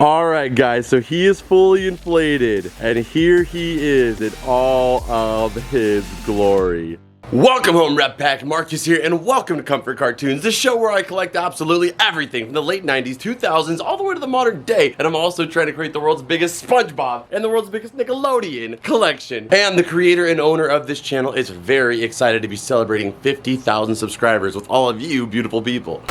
Alright guys, so he is fully inflated, and here he is in all of his glory. Welcome home, Rep Pack. Marcus here, and welcome to Comfort Cartoons, the show where I collect absolutely everything from the late 90s, 2000s, all the way to the modern day. And I'm also trying to create the world's biggest SpongeBob and the world's biggest Nickelodeon collection. And the creator and owner of this channel is very excited to be celebrating 50,000 subscribers with all of you beautiful people.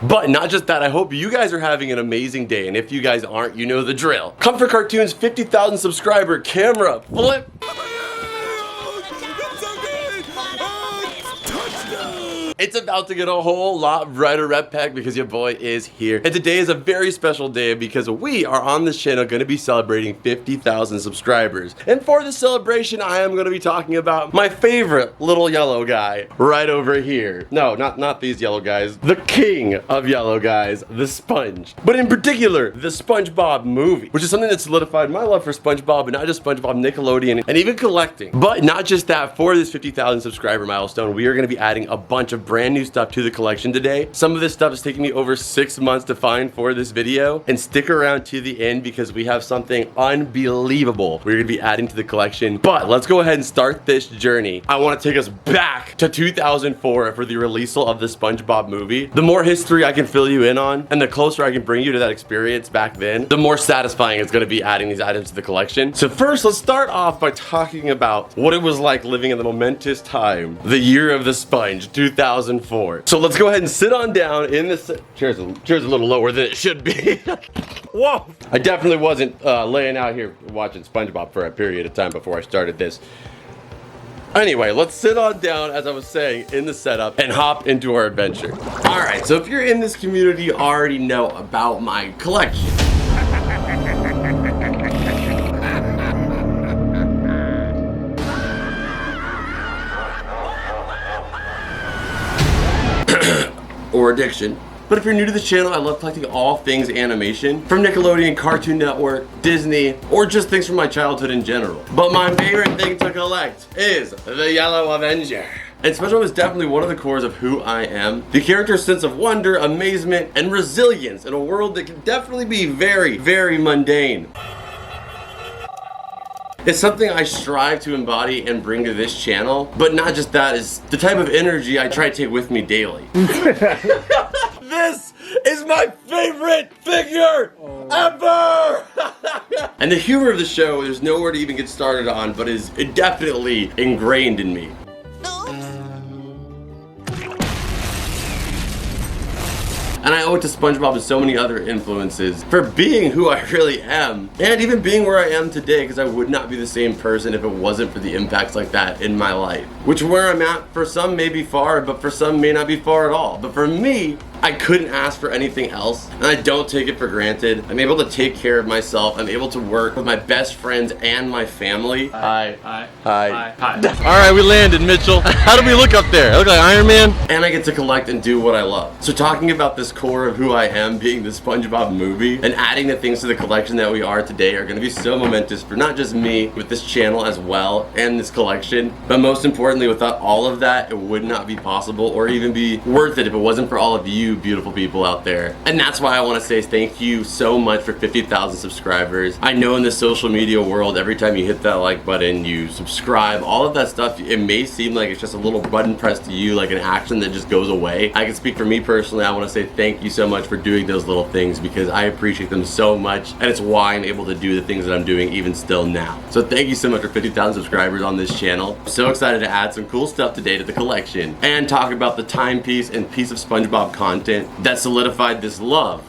But not just that, I hope you guys are having an amazing day, and if you guys aren't, you know the drill. Comfort Cartoons 50,000 subscriber camera flip. It's about to get a whole lot brighter, Rep Pack, because your boy is here. And today is a very special day because we are on this channel going to be celebrating 50,000 subscribers. And for the celebration, I am going to be talking about my favorite little yellow guy right over here. No, not these yellow guys. The king of yellow guys, the Sponge. But in particular, the SpongeBob movie, which is something that solidified my love for SpongeBob, and not just SpongeBob, Nickelodeon, and even collecting. But not just that, for this 50,000 subscriber milestone, we are going to be adding a bunch of brand new stuff to the collection today. Some of this stuff is taking me over 6 months to find for this video, and stick around to the end because we have something unbelievable we're gonna be adding to the collection. But let's go ahead and start this journey. I want to take us back to 2004 for the release of the SpongeBob movie. The more history I can fill you in on, and the closer I can bring you to that experience back then, the more satisfying it's gonna be adding these items to the collection. So first, let's start off by talking about what it was like living in the momentous time, the year of the Sponge, 2004. So let's go ahead and sit on down in this. Chair's a little lower than it should be. Whoa! I definitely wasn't laying out here watching SpongeBob for a period of time before I started this. Anyway, let's sit on down, as I was saying, in the setup and hop into our adventure. Alright, so if you're in this community, you already know about my collection. Or addiction. But if you're new to the channel, I love collecting all things animation, from Nickelodeon, Cartoon Network, Disney, or just things from my childhood in general. But my favorite thing to collect is the Yellow Avenger. And SpongeBob is definitely one of the cores of who I am. The character's sense of wonder, amazement, and resilience in a world that can definitely be very, very mundane. It's something I strive to embody and bring to this channel, but not just that, is the type of energy I try to take with me daily. This is my favorite figure ever! And the humor of the show, there's nowhere to even get started on, but is definitely ingrained in me. And I owe it to SpongeBob and so many other influences for being who I really am, and even being where I am today, because I would not be the same person if it wasn't for the impacts like that in my life. Which where I'm at, for some may be far, but for some may not be far at all. But for me, I couldn't ask for anything else, and I don't take it for granted. I'm able to take care of myself. I'm able to work with my best friends and my family. Hi. Alright, we landed, Mitchell. How do we look up there? I look like Iron Man? And I get to collect and do what I love. So talking about this core of who I am being the SpongeBob movie, and adding the things to the collection that we are today are going to be so momentous for not just me, with this channel as well, and this collection, but most importantly, without all of that, it would not be possible or even be worth it if it wasn't for all of you beautiful people out there. And that's why I want to say thank you so much for 50,000 subscribers. I know in the social media world, every time you hit that like button, you subscribe, all of that stuff, it may seem like it's just a little button press to you, like an action that just goes away. I can speak for me personally. I want to say thank you so much for doing those little things, because I appreciate them so much, and it's why I'm able to do the things that I'm doing even still now. So thank you so much for 50,000 subscribers on this channel. I'm so excited to add some cool stuff today to the collection, and talk about the timepiece and piece of SpongeBob content that solidified this love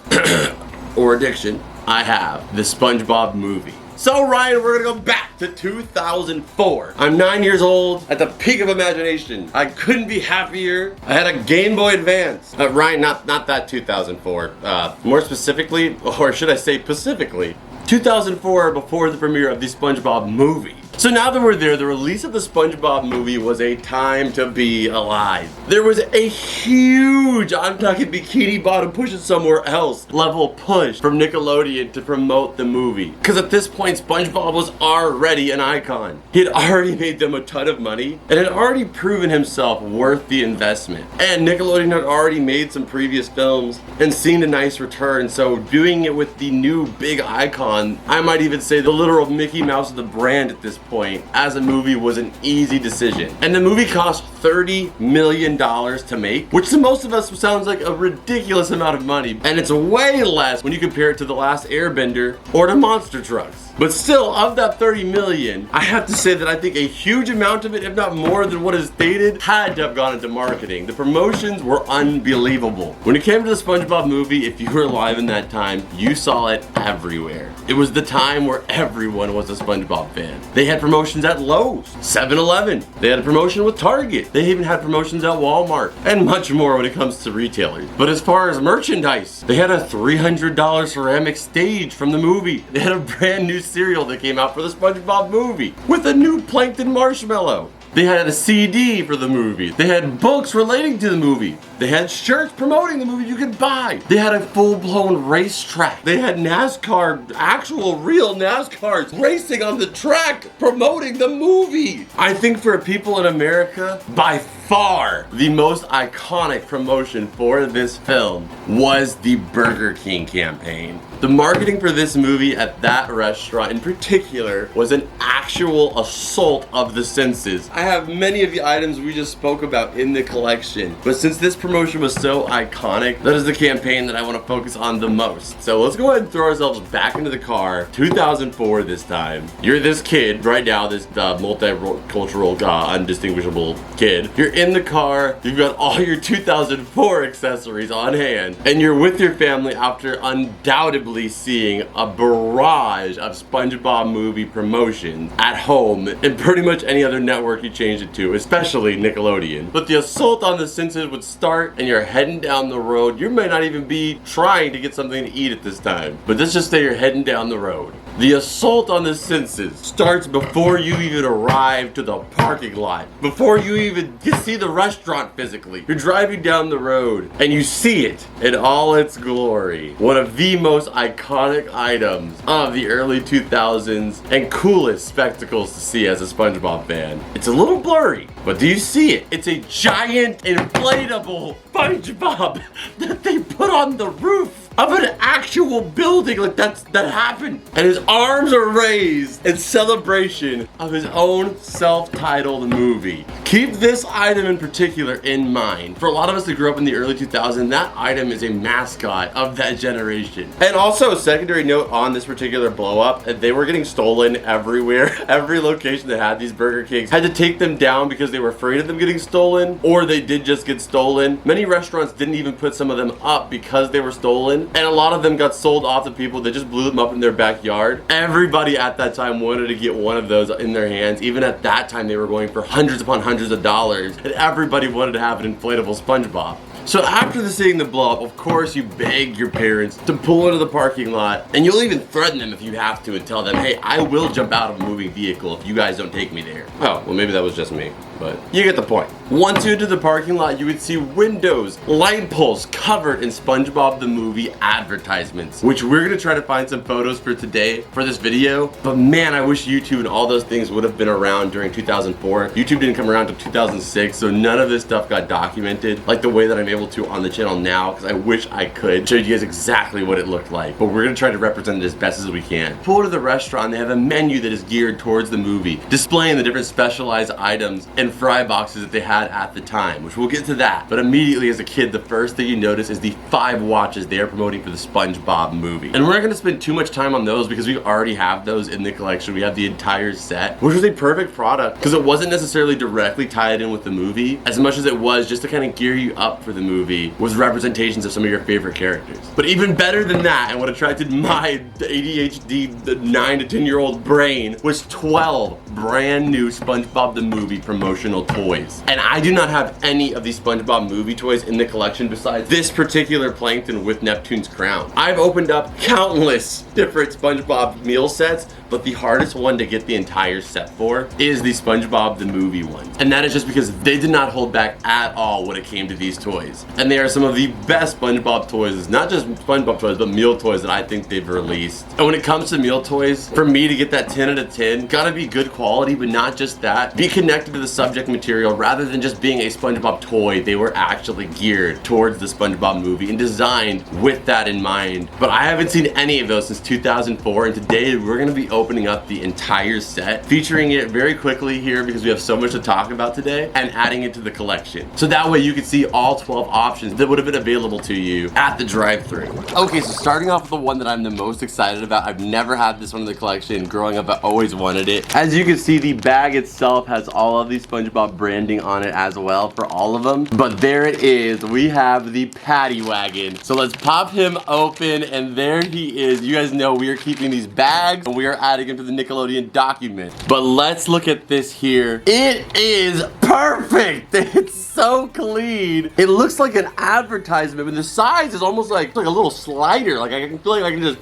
or addiction I have, the SpongeBob movie. So Ryan, we're gonna go back to 2004. I'm 9 years old, at the peak of imagination. I couldn't be happier. I had a Game Boy Advance. Ryan, not that 2004. More specifically, or should I say specifically, 2004, before the premiere of the SpongeBob movie. So now that we're there, the release of the SpongeBob movie was a time to be alive. There was a huge, I'm talking bikini bottom push it somewhere else, level push from Nickelodeon to promote the movie. Because at this point, SpongeBob was already an icon. He had already made them a ton of money and had already proven himself worth the investment. And Nickelodeon had already made some previous films and seen a nice return, so doing it with the new big icon, I might even say the literal Mickey Mouse of the brand at this point, as a movie was an easy decision. And the movie cost $30 million to make, which to most of us sounds like a ridiculous amount of money, and it's way less when you compare it to The Last Airbender or to Monster Trucks. But still, of that 30 million, I have to say that I think a huge amount of it, if not more than what is stated, had to have gone into marketing. The promotions were unbelievable. When it came to the SpongeBob movie, if you were alive in that time, you saw it everywhere. It was the time where everyone was a SpongeBob fan. They had promotions at Lowe's, 7-Eleven. They had a promotion with Target. They even had promotions at Walmart, and much more when it comes to retailers. But as far as merchandise, they had a $300 ceramic stage from the movie. They had a brand new cereal that came out for the SpongeBob movie with a new plankton marshmallow. They had a CD for the movie. They had books relating to the movie. They had shirts promoting the movie you could buy. They had a full-blown racetrack. They had NASCAR, actual real NASCARs racing on the track promoting the movie. I think for people in America, by far the most iconic promotion for this film was the Burger King campaign. The marketing for this movie at that restaurant in particular was an actual assault of the senses. I have many of the items we just spoke about in the collection, but since this promotion was so iconic, that is the campaign that I want to focus on the most. So let's go ahead and throw ourselves back into the car, 2004 this time. You're this kid right now, this multicultural, undistinguishable kid. You're in the car, you've got all your 2004 accessories on hand, and you're with your family after undoubtedly seeing a barrage of SpongeBob movie promotions at home and pretty much any other network you change it to, especially Nickelodeon. But the assault on the senses would start and you're heading down the road. You may not even be trying to get something to eat at this time, but let's just say you're heading down the road. The assault on the senses starts before you even arrive to the parking lot, before you even see the restaurant physically. You're driving down the road and you see it in all its glory. One of the most iconic items of the early 2000s and coolest spectacles to see as a SpongeBob fan. It's a little blurry, but do you see it? It's a giant inflatable SpongeBob that they put on the roof of an actual building. Like that happened, and his arms are raised in celebration of his own self-titled movie. Keep this item in particular in mind. For a lot of us that grew up in the early 2000s, that item is a mascot of that generation. And also a secondary note on this particular blow up, they were getting stolen everywhere. Every location that had these Burger Kings had to take them down because they were afraid of them getting stolen, or they did just get stolen. Many restaurants didn't even put some of them up because they were stolen, and a lot of them got sold off to people that just blew them up in their backyard. Everybody at that time wanted to get one of those in their hands. Even at that time, they were going for hundreds upon hundreds of dollars, and everybody wanted to have an inflatable SpongeBob. So after seeing the blow up, of course you beg your parents to pull into the parking lot, and you'll even threaten them if you have to and tell them, hey, I will jump out of a moving vehicle if you guys don't take me there. Oh, well maybe that was just me, but you get the point. Once you enter the parking lot, you would see windows, light poles covered in SpongeBob the movie advertisements, which we're gonna try to find some photos for today for this video. But man, I wish YouTube and all those things would have been around during 2004. YouTube didn't come around until 2006, so none of this stuff got documented like the way that I'm able to on the channel now, because I wish I could show you guys exactly what it looked like. But we're gonna try to represent it as best as we can. Pull to the restaurant, they have a menu that is geared towards the movie, displaying the different specialized items and fry boxes that they had at the time, which we'll get to that. But immediately as a kid, the first thing you notice is the 5 watches they are promoting for the SpongeBob movie. And we're not gonna spend too much time on those because we already have those in the collection. We have the entire set, which was a perfect product because it wasn't necessarily directly tied in with the movie as much as it was just to kind of gear you up for the movie, was representations of some of your favorite characters. But even better than that, and what attracted my ADHD 9 to 10-year-old brain, was 12 brand new SpongeBob the movie promotional toys. And I do not have any of these SpongeBob movie toys in the collection besides this particular plankton with Neptune's crown. I've opened up countless different SpongeBob meal sets, but the hardest one to get the entire set for is the SpongeBob the movie one. And that is just because they did not hold back at all when it came to these toys. And they are some of the best SpongeBob toys, not just SpongeBob toys, but meal toys that I think they've released. And when it comes to meal toys, for me to get that 10 out of 10, gotta be good quality, but not just that. Be connected to the subject material rather than just being a SpongeBob toy. They were actually geared towards the SpongeBob movie and designed with that in mind. But I haven't seen any of those since 2004, and today we're gonna be opening up the entire set, featuring it very quickly here because we have so much to talk about today, and adding it to the collection. So that way you can see all 12 options that would have been available to you at the drive-thru. Okay, so starting off with the one that I'm the most excited about. I've never had this one in the collection. Growing up, I always wanted it. As you can see, the bag itself has all of the SpongeBob branding on it as well for all of them. But there it is. We have the Patty Wagon. So let's pop him open, and there he is. You guys know we are keeping these bags and we are adding them to the Nickelodeon document. But let's look at this here. It is perfect. It's so clean. It looks like an advertisement, but the size is almost like a little slider. Like I can feel like I can just,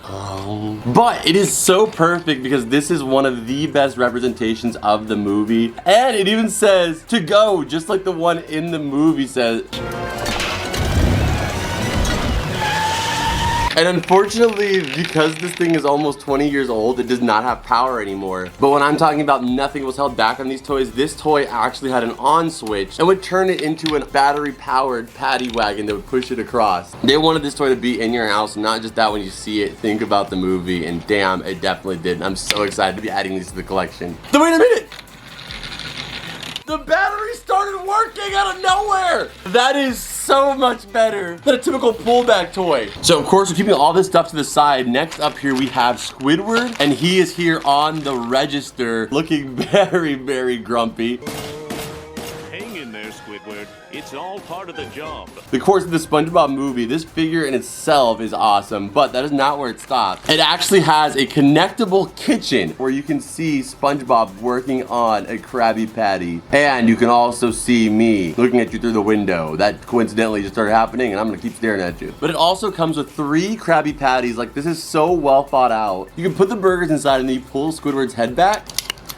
but it is so perfect because this is one of the best representations of the movie. And it even says to go, just like the one in the movie says. And unfortunately, because this thing is almost 20 years old, it does not have power anymore. But when I'm talking about nothing was held back on these toys, this toy actually had an on switch and would turn it into a battery-powered Patty Wagon that would push it across. They wanted this toy to be in your house, not just that when you see it, think about the movie, and damn, it definitely did. I'm so excited to be adding these to the collection. So wait a minute! The battery started working out of nowhere! That is so much better than a typical pullback toy. So of course, we're keeping all this stuff to the side. Next up here, we have Squidward, and he is here on the register looking very, very grumpy. Hang in there, Squidward. It's all part of the job. Of course, the SpongeBob movie, this figure in itself is awesome, but that is not where it stops. It actually has a connectable kitchen where you can see SpongeBob working on a Krabby Patty. And you can also see me looking at you through the window. That coincidentally just started happening, and I'm gonna keep staring at you. But it also comes with 3 Krabby Patties. Like, this is so well thought out. You can put the burgers inside and then you pull Squidward's head back,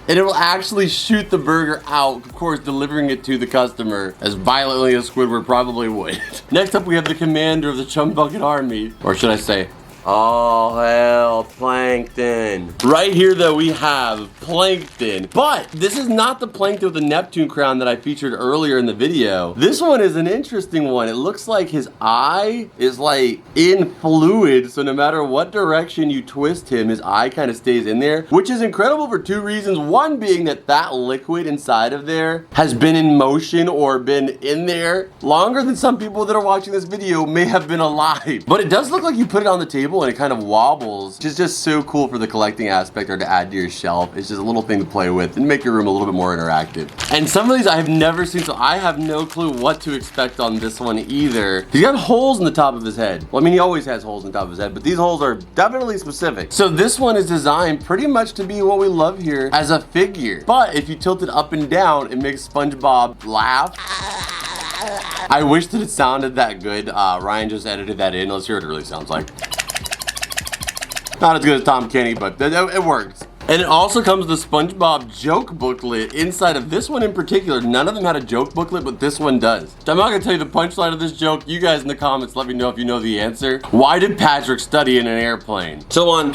and it will actually shoot the burger out, of course, delivering it to the customer as violently as Squidward probably would. Next up, we have the commander of the Chum Bucket Army. Or should I say, all hail Plankton. Right here, though, we have Plankton. But this is not the Plankton with the Neptune crown that I featured earlier in the video. This one is an interesting one. It looks like his eye is like in fluid, so no matter what direction you twist him, his eye kind of stays in there, which is incredible for 2 reasons. One being that that liquid inside of there has been in motion or been in there longer than some people that are watching this video may have been alive. But it does look like you put it on the table and it kind of wobbles, which is just so cool for the collecting aspect or to add to your shelf. It's just a little thing to play with and make your room a little bit more interactive. And some of these I have never seen, so I have no clue what to expect on this one either. He's got holes in the top of his head. Well, I mean, he always has holes in the top of his head, but these holes are definitely specific. So this one is designed pretty much to be what we love here as a figure. But if you tilt it up and down, it makes SpongeBob laugh. I wish that it sounded that good. Ryan just edited that in. Let's hear what it really sounds like. Not as good as Tom Kenny, but it works. And it also comes with the SpongeBob joke booklet inside of this one in particular. None of them had a joke booklet, but this one does. I'm not gonna tell you the punchline of this joke. You guys in the comments let me know if you know the answer. Why did Patrick study in an airplane? So on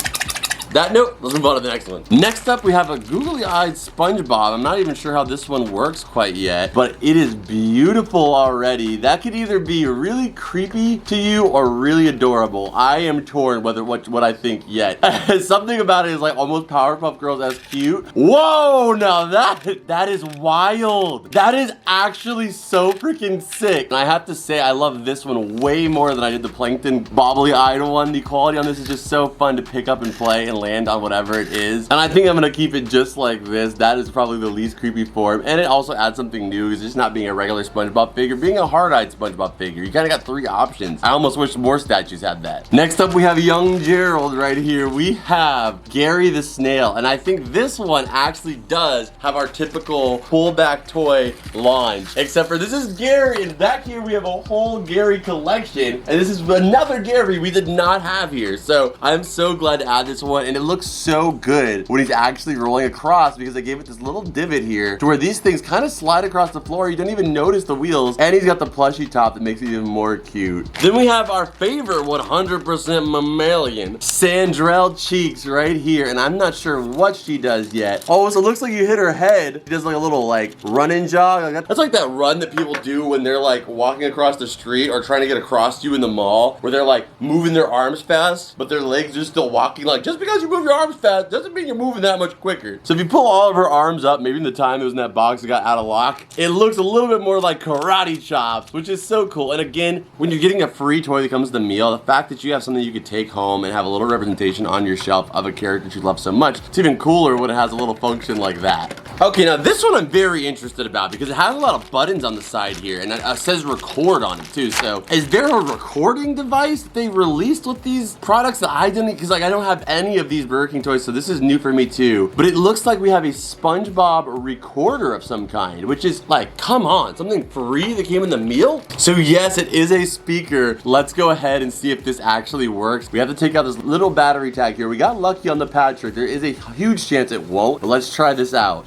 that note, let's move on to the next one. Next up, we have a googly-eyed SpongeBob. I'm not even sure how this one works quite yet, but it is beautiful already. That could either be really creepy to you or really adorable. I am torn whether what I think yet. Something about it is like almost Powerpuff Girls as cute. Whoa, now that is wild. That is actually so freaking sick. And I have to say, I love this one way more than I did the Plankton bobbly-eyed one. The quality on this is just so fun to pick up and play and land on whatever it is. And I think I'm gonna keep it just like this. That is probably the least creepy form. And it also adds something new. It's just not being a regular SpongeBob figure, being a hard-eyed SpongeBob figure. You kinda got 3 options. I almost wish more statues had that. Next up, we have young Gerald right here. We have Gary the Snail. And I think this one actually does have our typical pullback toy launch. Except for this is Gary, and back here we have a whole Gary collection. And this is another Gary we did not have here. So I'm so glad to add this one. and it looks so good when he's actually rolling across because they gave it this little divot here to where these things kind of slide across the floor. You don't even notice the wheels, and he's got the plushy top that makes it even more cute. Then we have our favorite 100% mammalian, Sandrell Cheeks, right here, and I'm not sure what she does yet. Oh, so it looks like you hit her head. She does like a little like run-in jog. That's like that run that people do when they're like walking across the street or trying to get across to you in the mall, where they're like moving their arms fast, but their legs are still walking. Like, just because you move your arms fast doesn't mean you're moving that much quicker. So if you pull all of her arms up, maybe in the time it was in that box that got out of lock, it looks a little bit more like karate chops, which is so cool. And again, when you're getting a free toy that comes with the meal, the fact that you have something you could take home and have a little representation on your shelf of a character that you love so much, it's even cooler when it has a little function like that. Okay, now this one I'm very interested about because it has a lot of buttons on the side here, and it says record on it too. So is there a recording device that they released with these products that I didn't, because like I don't have any of these Burger King toys, so this is new for me too. But it looks like we have a SpongeBob recorder of some kind, which is like, come on, something free that came in the meal? So yes, it is a speaker. Let's go ahead and see if this actually works. We have to take out this little battery tag here. We got lucky on the Patrick. There is a huge chance it won't, but let's try this out.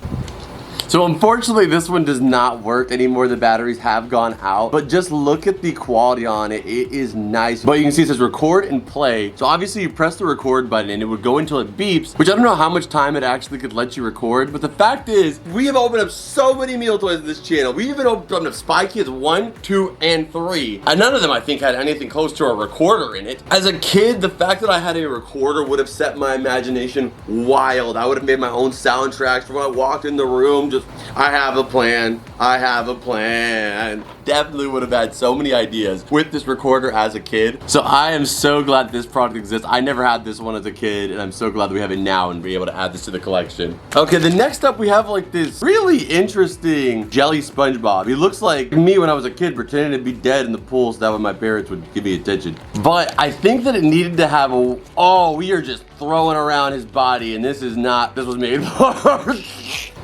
So unfortunately, this one does not work anymore. The batteries have gone out, but just look at the quality on it. It is nice. But you can see it says record and play. So obviously you press the record button and it would go until it beeps, which I don't know how much time it actually could let you record. But the fact is, we have opened up so many meal toys on this channel. We even opened up Spy Kids 1, 2, and 3. And none of them, I think, had anything close to a recorder in it. As a kid, the fact that I had a recorder would have set my imagination wild. I would have made my own soundtracks for when I walked in the room. Just, I have a plan. I have a plan. Definitely would have had so many ideas with this recorder as a kid. So I am so glad this product exists. I never had this one as a kid, and I'm so glad that we have it now and be able to add this to the collection. Okay, the next up we have like this really interesting jelly SpongeBob. He looks like me when I was a kid pretending to be dead in the pool so that way my parents would give me attention. But I think that it needed to have a, oh, we are just throwing around his body, and this is not, this was made for.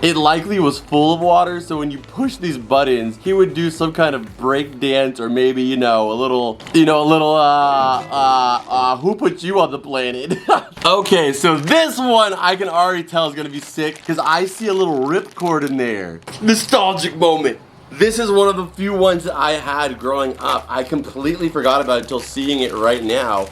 It likely was full of water, so when you push these buttons, he would do some kind of break dance, or maybe, you know, a little, who put you on the planet? Okay, so this one I can already tell is gonna be sick, because I see a little ripcord in there. Nostalgic moment. This is one of the few ones that I had growing up. I completely forgot about it until seeing it right now.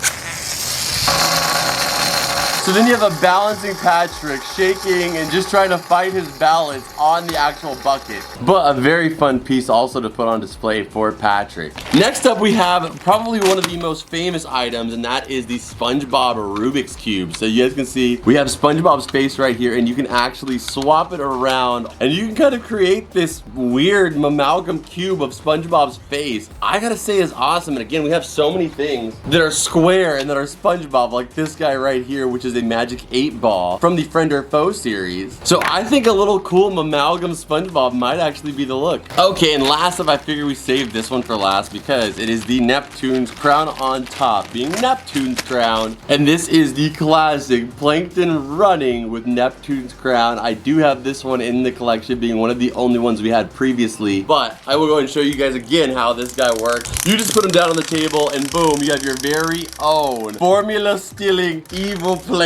So then you have a balancing Patrick shaking and just trying to fight his balance on the actual bucket. But a very fun piece also to put on display for Patrick. Next up we have probably one of the most famous items, and that is the SpongeBob Rubik's Cube. So you guys can see we have SpongeBob's face right here, and you can actually swap it around and you can kind of create this weird amalgam cube of SpongeBob's face. I gotta say it's awesome. And again, we have so many things that are square and that are SpongeBob, like this guy right here, which is a magic 8-ball from the Friend or Foe series. So I think a little cool amalgam SpongeBob might actually be the look. Okay, and last up, I figure we saved this one for last because it is the Neptune's crown on top, being Neptune's crown. And this is the classic Plankton running with Neptune's crown. I do have this one in the collection, being one of the only ones we had previously. But I will go and show you guys again how this guy works. You just put him down on the table and boom, you have your very own formula stealing evil Plankton.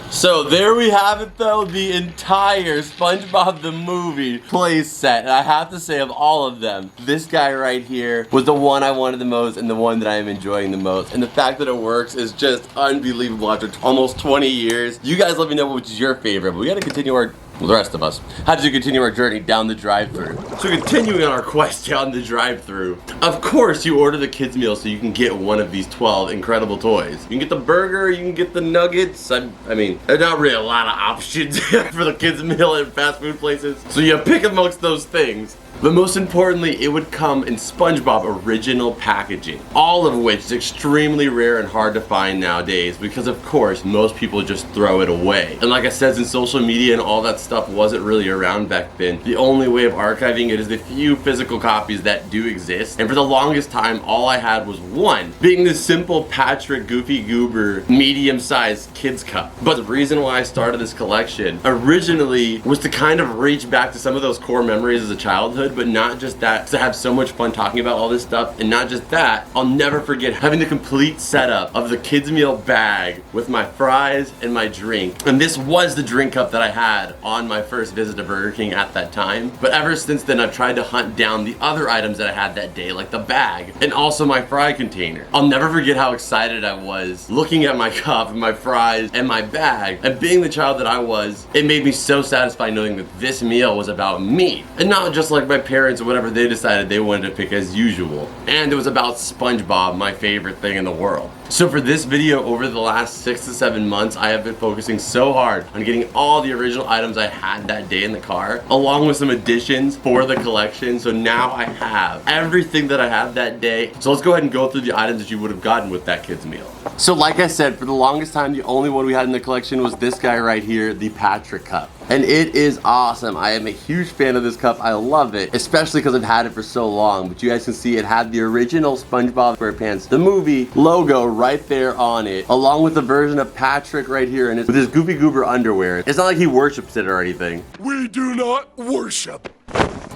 So there we have it though, the entire SpongeBob the movie play set. And I have to say, of all of them, this guy right here was the one I wanted the most and the one that I am enjoying the most. And the fact that it works is just unbelievable after almost 20 years. You guys let me know which is your favorite, but we gotta continue our, well, the rest of us, had to continue our journey down the drive-thru. So continuing on our quest down the drive-thru, of course you order the kids meal so you can get one of these 12 incredible toys. You can get the burger, you can get the nuggets. I mean, there's not really a lot of options for the kids meal at fast food places. So you pick amongst those things. But most importantly, it would come in SpongeBob original packaging, all of which is extremely rare and hard to find nowadays because, of course, most people just throw it away. And like I said, since social media and all that stuff wasn't really around back then, the only way of archiving it is the few physical copies that do exist. And for the longest time, all I had was one, being this simple Patrick Goofy Goober medium-sized kids cup. But the reason why I started this collection originally was to kind of reach back to some of those core memories as a childhood, good, but not just that, to have so much fun talking about all this stuff. And not just that, I'll never forget having the complete setup of the kids meal bag with my fries and my drink. And this was the drink cup that I had on my first visit to Burger King at that time. But ever since then, I've tried to hunt down the other items that I had that day, like the bag and also my fry container. I'll never forget how excited I was looking at my cup and my fries and my bag, and being the child that I was, it made me so satisfied knowing that this meal was about me and not just like my parents or whatever they decided they wanted to pick as usual. And it was about SpongeBob, my favorite thing in the world. So for this video, over the last 6 to 7 months, I have been focusing so hard on getting all the original items I had that day in the car, along with some additions for the collection. So now I have everything that I had that day. So let's go ahead and go through the items that you would have gotten with that kids meal. So like I said, for the longest time, the only one we had in the collection was this guy right here, the Patrick cup. And it is awesome. I am a huge fan of this cup. I love it, especially because I've had it for so long. But you guys can see it had the original SpongeBob SquarePants, the movie logo right there on it, along with the version of Patrick right here and with his Goofy Goober underwear. It's not like he worships it or anything. We do not worship.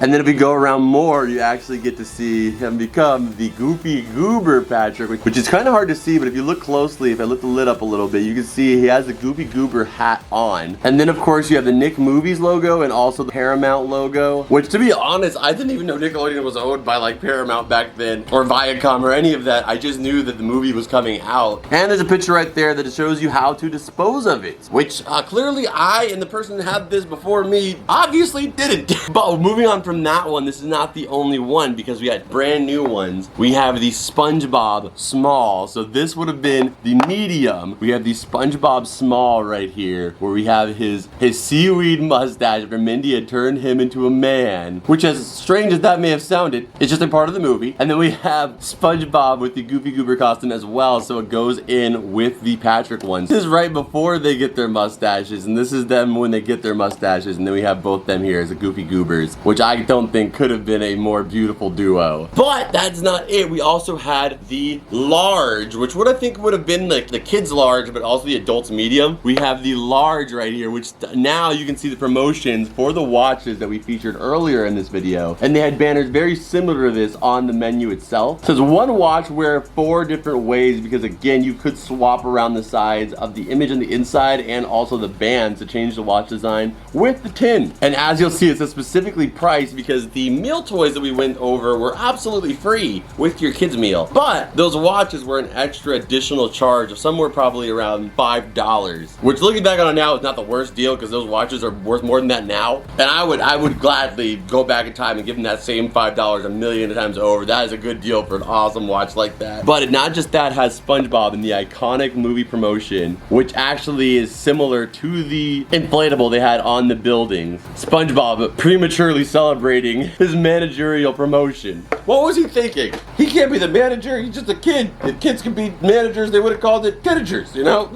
And then if we go around more, you actually get to see him become the Goofy Goober Patrick, which is kind of hard to see, but if you look closely, if I lift the lid up a little bit, you can see he has the Goofy Goober hat on. And then of course you have the Nick Movies logo and also the Paramount logo, which to be honest, I didn't even know Nickelodeon was owned by like Paramount back then, or Viacom or any of that. I just knew that the movie was coming out. And there's a picture right there that shows you how to dispose of it, which clearly I and the person who had this before me obviously didn't. But moving on from that one, this is not the only one because we had brand new ones. We have the SpongeBob small, so this would have been the medium. We have the SpongeBob small right here, where we have his seaweed mustache after Mindy had turned him into a man, which, as strange as that may have sounded, it's just a part of the movie. And then we have SpongeBob with the Goofy Goober costume as well, so it goes in with the Patrick ones. This is right before they get their mustaches, and this is them when they get their mustaches, and then we have both them here as the Goofy Goobers, which I don't think could have been a more beautiful duo. But that's not it. We also had the large, which I think would have been like the kids large, but also the adults medium. We have the large right here, which now you can see the promotions for the watches that we featured earlier in this video. And they had banners very similar to this on the menu itself. It says one watch wear 4 different ways because again, you could swap around the sides of the image on the inside and also the bands to change the watch design with the tin. And as you'll see, it says specifically priced because the meal toys that we went over were absolutely free with your kids meal, but those watches were an extra additional charge of somewhere probably around $5, which looking back on it now is not the worst deal because those watches are worth more than that now. And I would gladly go back in time and give them that same $5 a million times over. That is a good deal for an awesome watch like that. But it not just that has SpongeBob in the iconic movie promotion, which actually is similar to the inflatable they had on the buildings. SpongeBob prematurely celebrating his managerial promotion. What was he thinking? He can't be the manager, he's just a kid. If kids could be managers, they would have called it kidagers, you know?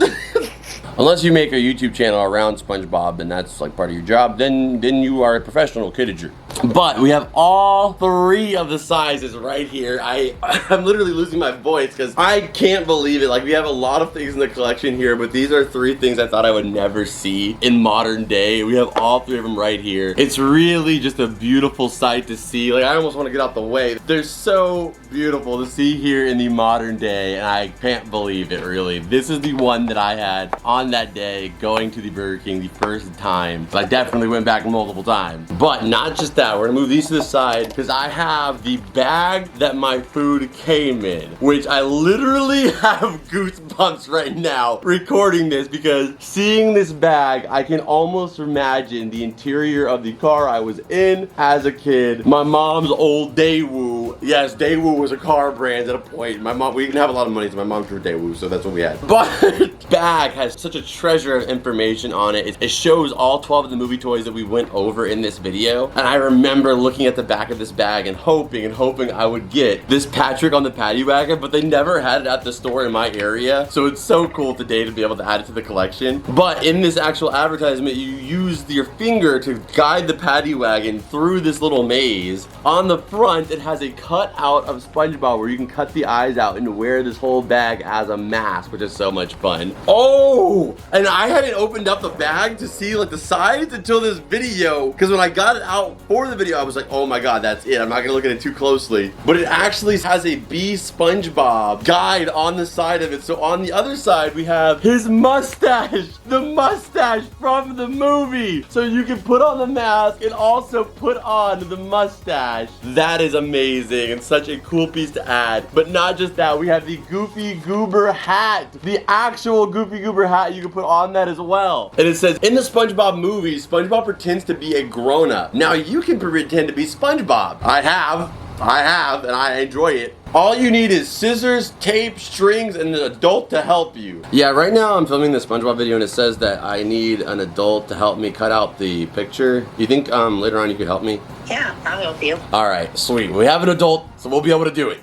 Unless you make a YouTube channel around SpongeBob and that's like part of your job, then you are a professional kidager. But we have all 3 of the sizes right here. I'm literally losing my voice because I can't believe it. Like, we have a lot of things in the collection here, but these are 3 things I thought I would never see in modern day. We have all 3 of them right here. It's really just a beautiful sight to see. Like, I almost want to get out the way. They're so beautiful to see here in the modern day, and I can't believe it, really. This is the one that I had on that day going to the Burger King the first time. But I definitely went back multiple times. But not just that. We're gonna move these to the side because I have the bag that my food came in, which I literally have goosebumps right now recording this because seeing this bag, I can almost imagine the interior of the car I was in as a kid. My mom's old Daewoo. Yes, Daewoo was a car brand at a point. My mom, we didn't have a lot of money, so my mom drew Daewoo, so that's what we had. But bag has such a treasure of information on it. It shows all 12 of the movie toys that we went over in this video, and I remember looking at the back of this bag and hoping I would get this Patrick on the paddy wagon, but they never had it at the store in my area. So it's so cool today to be able to add it to the collection. But in this actual advertisement, you use your finger to guide the paddy wagon through this little maze. On the front, it has a cutout of SpongeBob where you can cut the eyes out and wear this whole bag as a mask, which is so much fun. Oh, and I hadn't opened up the bag to see like the sides until this video, because when I got it out for the video, I was like, oh my God, that's it. I'm not gonna look at it too closely. But it actually has a Be SpongeBob guide on the side of it. So on the other side, we have his mustache, the mustache from the movie. So you can put on the mask and also put on the mustache. That is amazing and such a cool piece to add. But not just that, we have the Goofy Goober hat, the actual Goofy Goober hat you can put on that as well. And it says, in the SpongeBob movie, SpongeBob pretends to be a grown-up. Now you can pretend to be SpongeBob. I have, and I enjoy it. All you need is scissors, tape, strings, and an adult to help you. Yeah, right now I'm filming the SpongeBob video and it says that I need an adult to help me cut out the picture. You think later on you could help me? Yeah, I'll help you. All right, sweet. We have an adult, so we'll be able to do it.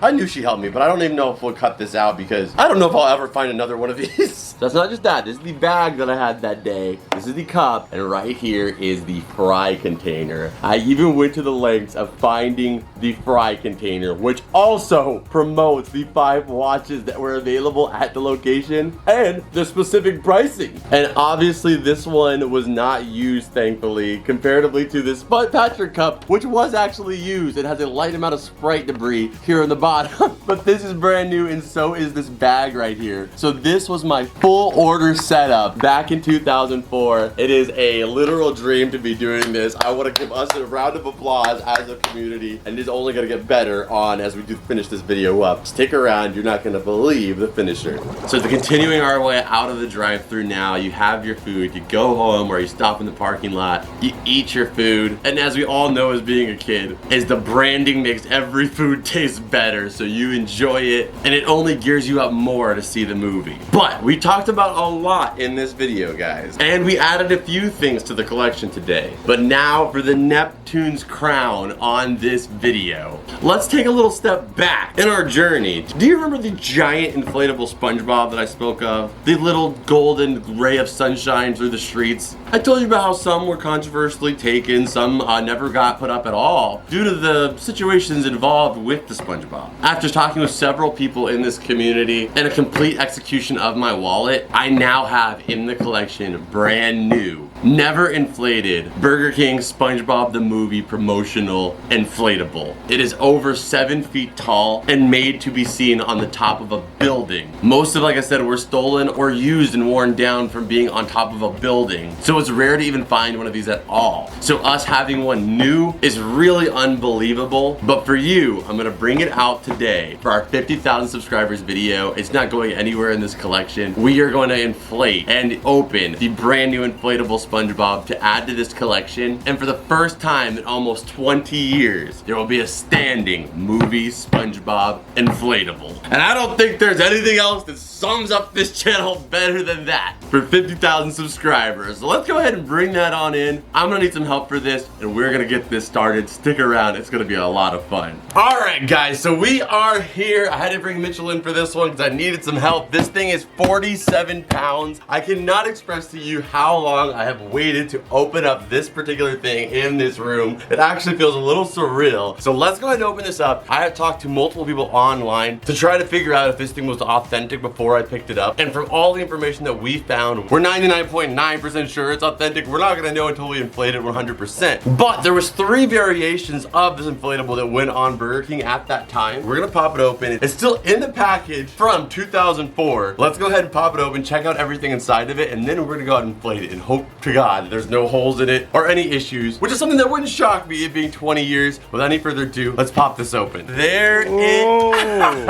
I knew she'd help me, but I don't even know if we'll cut this out because I don't know if I'll ever find another one of these. That's not just that. This is the bag that I had that day. This is the cup, and right here is the fry container. I even went to the lengths of finding the fry container, which also promotes the 5 watches that were available at the location and the specific pricing. And obviously this one was not used, thankfully, comparatively to this Patrick cup, which was actually used. It has a light amount of Sprite debris here on the bottom, but this is brand new and so is this bag right here. So this was my full order setup back in 2004. It is a literal dream to be doing this. I want to give us a round of applause as a community, and it's only going to get better on as we do finish this video up. Stick around, you're not going to believe the finisher. So the continuing our way out of the drive-thru now, you have your food, you go home or you stop in the parking lot, you eat your food, and as we all know as being a kid, is the branding makes every food taste better, so you enjoy it, and it only gears you up more to see the movie. But we talked about a lot in this video, guys, and we added a few things to the collection today. But now for the Neptune's crown on this video. Let's take a little step back in our journey. Do you remember the giant inflatable SpongeBob that I spoke of? The little golden ray of sunshine through the streets? I told you about how some were controversially taken, some never got put up at all due to the situations involved with the SpongeBob. After talking with several people in this community and a complete execution of my wallet, I now have in the collection brand new, never inflated Burger King SpongeBob the movie promotional inflatable. It is over 7 feet tall and made to be seen on the top of a building. Most of, like I said, were stolen or used and worn down from being on top of a building. So it's rare to even find one of these at all. So us having one new is really unbelievable. But for you, I'm gonna bring it out today for our 50,000 subscribers video. It's not going anywhere in this collection. We are going to inflate and open the brand new inflatable SpongeBob to add to this collection. And for the first time in almost 20 years, there will be a standing movie SpongeBob inflatable. And I don't think there's anything else that sums up this channel better than that for 50,000 subscribers. So let's go ahead and bring that on in. I'm gonna need some help for this and we're gonna get this started. Stick around, it's gonna be a lot of fun. All right, guys, so we are here. I had to bring Mitchell in for this one because I needed some help. This thing is 47 pounds. I cannot express to you how long I have waited to open up this particular thing in this room. It actually feels a little surreal. So let's go ahead and open this up. I have talked to multiple people online to try to figure out if this thing was authentic before I picked it up. And from all the information that we found, we're 99.9% sure it's authentic. We're not gonna know until we inflate it 100%. But there was 3 variations of this inflatable that went on Burger King at that time. We're gonna pop it open. It's still in the package from 2004. Let's go ahead and pop it open, check out everything inside of it, and then we're gonna go out and inflate it and hope to God that there's no holes in it or any issues, which is something that wouldn't shock me, it being 20 years. Without any further ado, let's pop this open. There it is.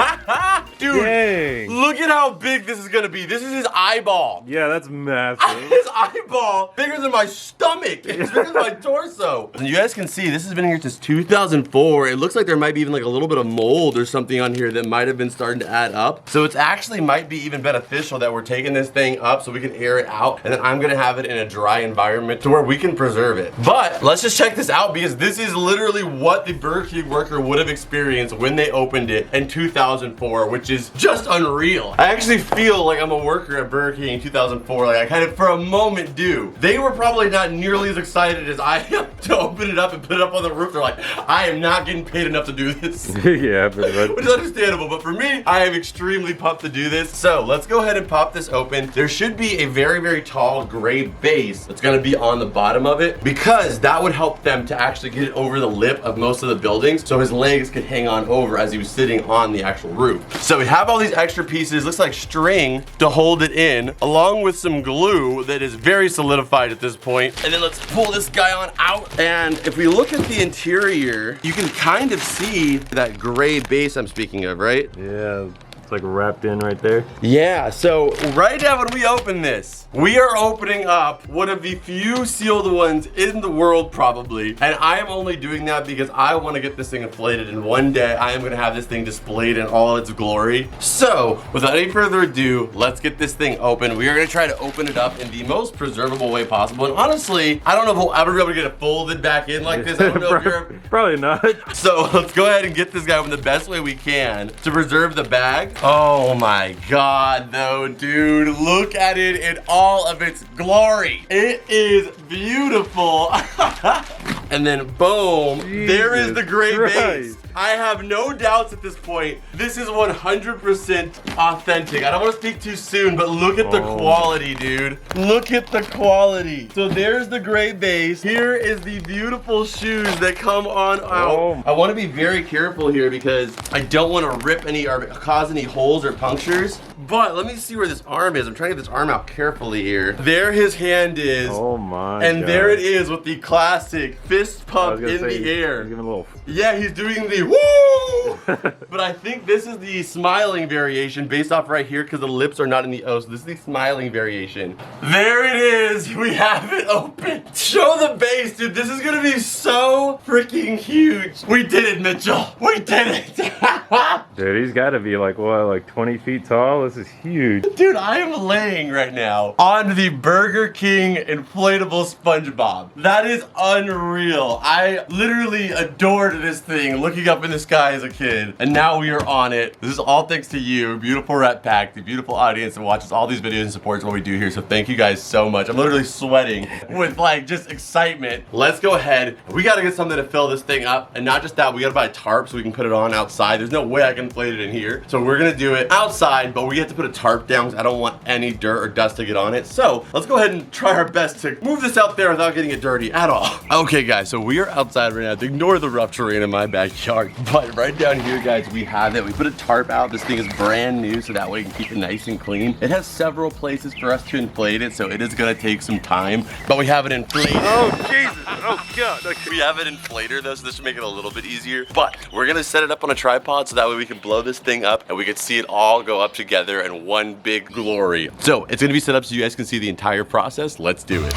Dude, dang. Look at how big this is gonna be. This is his eyeball. Yeah, that's massive. His eyeball, bigger than my stomach. It's bigger than my torso. And you guys can see, this has been here since 2004. It looks like there might be even like a little bit of mold or something on here that might have been starting to add up. So it's actually might be even beneficial that we're taking this thing up so we can air it out, and then I'm gonna have it in a dry environment to where we can preserve it. But let's just check this out because this is literally what the Burger King worker would have experienced when they opened it in 2004, which which is just unreal. I actually feel like I'm a worker at Burger King in 2004. Like I kind of, for a moment, do. They were probably not nearly as excited as I am to open it up and put it up on the roof. They're like, I am not getting paid enough to do this. Yeah, but which is understandable, but for me, I am extremely pumped to do this. So let's go ahead and pop this open. There should be a very, very tall gray base that's gonna be on the bottom of it, because that would help them to actually get it over the lip of most of the buildings, so his legs could hang on over as he was sitting on the actual roof. So we have all these extra pieces, looks like string to hold it in, along with some glue that is very solidified at this point. And then let's pull this guy on out. And if we look at the interior, you can kind of see that gray base I'm speaking of, right? yeah, it's like wrapped in right there. Yeah, so right now when we open this, we are opening up one of the few sealed ones in the world probably. And I am only doing that because I want to get this thing inflated, and one day I am going to have this thing displayed in all its glory. So without any further ado, let's get this thing open. We are going to try to open it up in the most preservable way possible. And honestly, I don't know if we'll ever be able to get it folded back in like this. I don't know if you're... Probably not. So let's go ahead and get this guy open the best way we can to preserve the bag. Oh my God, though, dude, look at it in all of its glory. It is beautiful. And then boom, there is the gray base. I have no doubts at this point. This is 100% authentic. I don't want to speak too soon, but look at the quality, dude. Look at the quality. So there's the gray base. Here is the beautiful shoes that come on out. I want to be very careful here because I don't want to rip any or cause any holes or punctures. But let me see where this arm is. I'm trying to get this arm out carefully here. There his hand is. Oh my And God. there it is with the classic fist pump in the air. Give him a little... Yeah, he's doing the woo! But I think this is the smiling variation based off right here because the lips are not in the O. So this is the smiling variation. There it is. We have it open. Show the base, dude. This is gonna be so freaking huge. We did it, Mitchell. We did it. Dude, he's got to be like, what, like 20 feet tall? This is huge. Dude, I am laying right now on the Burger King inflatable SpongeBob. That is unreal. I literally adored this thing looking up in the sky as a kid, and now we are on it. This is all thanks to you, beautiful Rat Pack, the beautiful audience that watches all these videos and supports what we do here. So thank you guys so much. I'm literally sweating with like just excitement. Let's go ahead. We got to get something to fill this thing up, and not just that, we got to buy a tarp so we can put it on outside. There's no way I can inflate it in here, so we're gonna do it outside, but we have to put a tarp down because I don't want any dirt or dust to get on it. So let's go ahead and try our best to move this out there without getting it dirty at all. Okay guys, so we are outside right now. Ignore the rough terrain in my backyard, but right down here guys, we have it. We put a tarp out. This thing is brand new, so that way we can keep it nice and clean. It has several places for us to inflate it, so it is gonna take some time, but we have it inflated. Oh Jesus, oh God. Okay. We have an inflator though, so this should make it a little bit easier, but we're gonna set it up on a tripod so that way we can blow this thing up and we can see it all go up together in one big glory. So it's gonna be set up so you guys can see the entire process. Let's do it.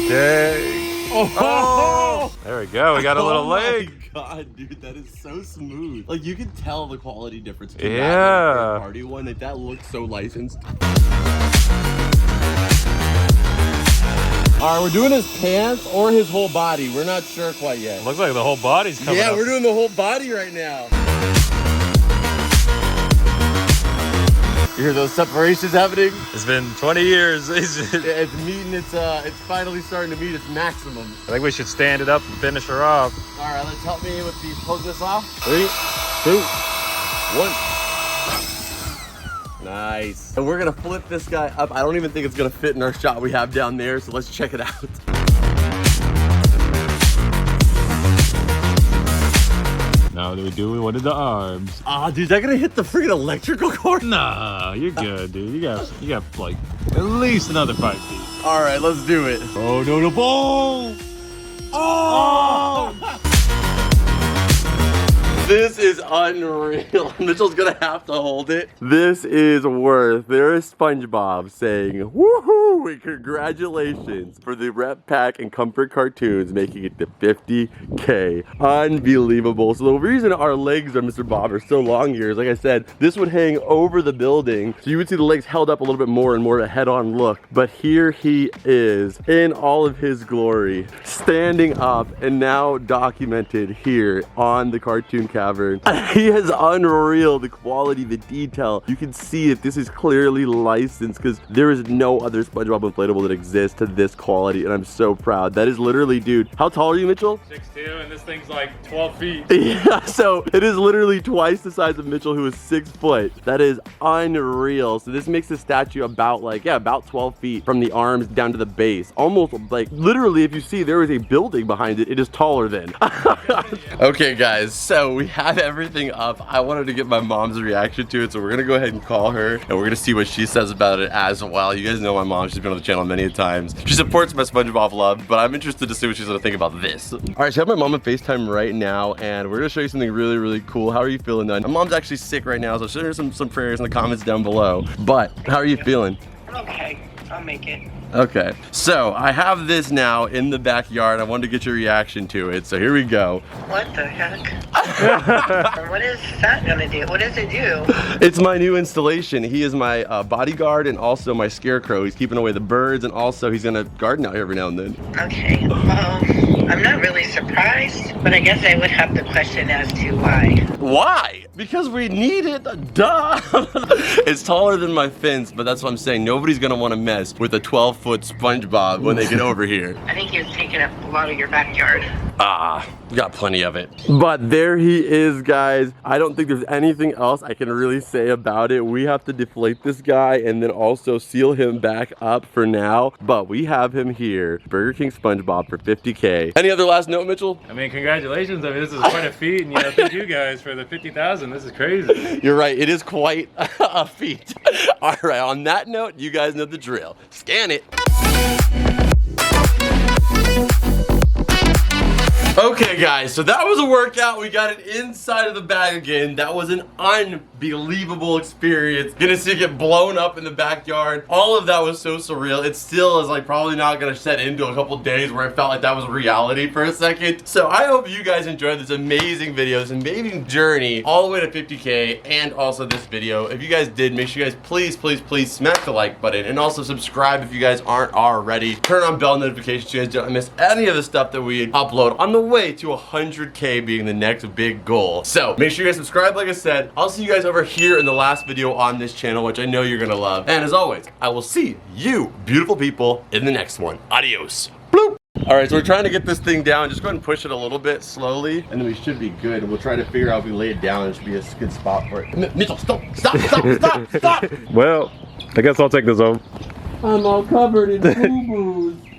Dang. Oh. There we go. We got a little leg. Oh my God, dude, that is so smooth. Like you can tell the quality difference. Yeah. That and the party one, like that looks so licensed. All right, we're doing his pants or his whole body. We're not sure quite yet. Looks like the whole body's coming Yeah, up. we're doing the whole body right now. You hear those separations happening? It's been 20 years. It's meeting it's finally starting to meet its maximum. I think we should stand it up and finish her off. All right, let's help me with the poke this off. 3, 2, 1. Nice. And we're gonna flip this guy up. I don't even think it's gonna fit in our shot we have down there, so let's check it out. Now do we wanted the arms. Ah, dude, is that gonna hit the freaking electrical cord? Nah, you're good, dude. You got like at least another 5 feet. All right, let's do it. Oh no, no ball! Oh! This is is unreal. Mitchell's gonna have to hold it. This is worth. There is SpongeBob saying, woohoo, and congratulations for the Rep Pack and Comfort Cartoons making it to 50K. Unbelievable. So the reason our legs of Mr. Bob are so long here is, like I said, this would hang over the building. So you would see the legs held up a little bit more and more a head-on look. But here he is in all of his glory, standing up and now documented here on the Cartoon Cavern. He is unreal, the quality, the detail. You can see that this is clearly licensed because there is no other SpongeBob inflatable that exists to this quality, and I'm so proud. That is literally, dude, how tall are you, Mitchell? 6'2", and this thing's like 12 feet. Yeah, so it is literally twice the size of Mitchell, who is 6 foot. That is unreal. So this makes the statue about like, yeah, about 12 feet from the arms down to the base. Almost like, literally, if you see there is a building behind it, it is taller than. Okay, guys, so we have everything up. I wanted to get my mom's reaction to it, so we're gonna go ahead and call her, and we're gonna see what she says about it as well. You guys know my mom, she's been on the channel many times. She supports my SpongeBob love, but I'm interested to see what she's gonna think about this. All right, so I have my mom on FaceTime right now, and we're gonna show you something really, really cool. How are you feeling, though? My mom's actually sick right now, so send her some prayers in the comments down below. But how are you feeling? Okay, I'll make it. Okay, so I have this now in the backyard. I wanted to get your reaction to it, so here we go. What the heck? What is that gonna do? What does it do? It's my new installation. He is my bodyguard and also my scarecrow. He's keeping away the birds, and also he's gonna garden out here every now and then. Okay, well, I'm not really surprised, but I guess I would have the question as to why. Why? Because we need it, duh! It's taller than my fence, but that's what I'm saying. Nobody's gonna wanna mess with a 12-foot SpongeBob when they get over here. I think he was taking up a lot of your backyard. Ah, got plenty of it. But there he is, guys. I don't think there's anything else I can really say about it. We have to deflate this guy and then also seal him back up for now. But we have him here, Burger King SpongeBob for 50K. Any other last note, Mitchell? I mean, congratulations. I mean, this is quite a feat, and thank you guys for the 50,000. This is crazy. You're right, it is quite a feat. All right, on that note, you guys know the drill. Scan it. Okay, guys, so that was a workout. We got it inside of the bag again. That was an unbelievable experience. Gonna see it get blown up in the backyard. All of that was so surreal. It still is like probably not gonna set into a couple days where I felt like that was reality for a second. So I hope you guys enjoyed this amazing video, this amazing journey all the way to 50K, and also this video. If you guys did, make sure you guys please smack the like button, and also subscribe if you guys aren't already. Turn on bell notifications so you guys don't miss any of the stuff that we upload on the way to 100K being the next big goal. So make sure you guys subscribe, like I said. I'll see you guys over here in the last video on this channel, which I know you're gonna love. And as always, I will see you beautiful people in the next one. Adios. Bloop. All right, so we're trying to get this thing down. Just go ahead and push it a little bit slowly, and then we should be good. And we'll try to figure out if we lay it down, it should be a good spot for it. Mitchell, stop. Well, I guess I'll take this home. I'm all covered in boo-boos.